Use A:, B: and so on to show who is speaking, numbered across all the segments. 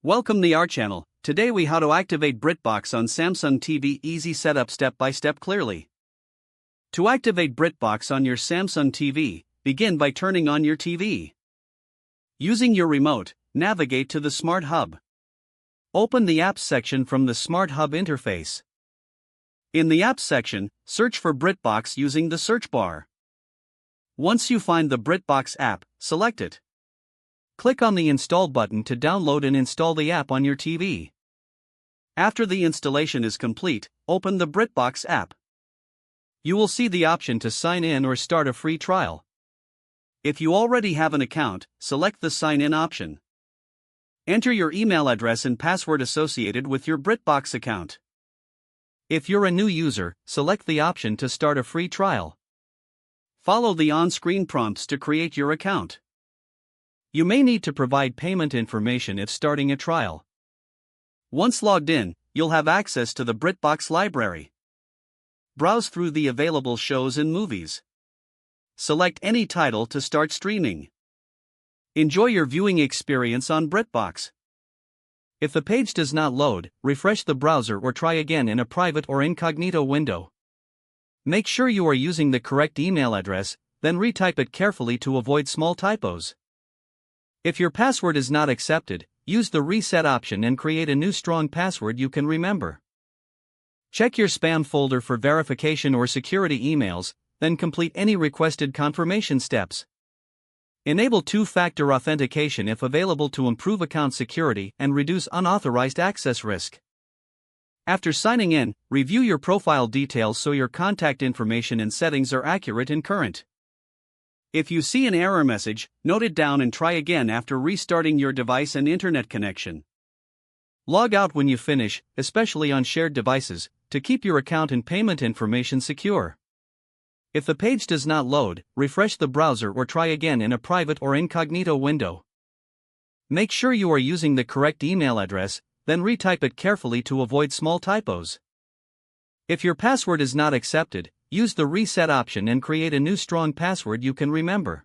A: Welcome to our channel. Today we how to activate BritBox on Samsung TV. Easy setup, step by step, clearly. To activate BritBox on your Samsung TV, begin by turning on your TV. Using your remote, navigate to the Smart Hub. Open the Apps section from the Smart Hub interface. In the Apps section, search for BritBox using the search bar. Once you find the BritBox app, select it. Click on the Install button to download and install the app on your TV. After the installation is complete, open the BritBox app. You will see the option to sign in or start a free trial. If you already have an account, select the Sign In option. Enter your email address and password associated with your BritBox account. If you're a new user, select the option to start a free trial. Follow the on-screen prompts to create your account. You may need to provide payment information if starting a trial. Once logged in, you'll have access to the BritBox library. Browse through the available shows and movies. Select any title to start streaming. Enjoy your viewing experience on BritBox. If the page does not load, refresh the browser or try again in a private or incognito window. Make sure you are using the correct email address, then retype it carefully to avoid small typos. If your password is not accepted, use the reset option and create a new strong password you can remember. Check your spam folder for verification or security emails, then complete any requested confirmation steps. Enable two-factor authentication if available to improve account security and reduce unauthorized access risk. After signing in, review your profile details so your contact information and settings are accurate and current. If you see an error message, note it down and try again after restarting your device and internet connection. Log out when you finish, especially on shared devices, to keep your account and payment information secure. If the page does not load, refresh the browser or try again in a private or incognito window. Make sure you are using the correct email address, then retype it carefully to avoid small typos. If your password is not accepted, use the reset option and create a new strong password you can remember.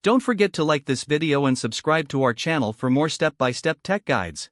A: Don't forget to like this video and subscribe to our channel for more step-by-step tech guides.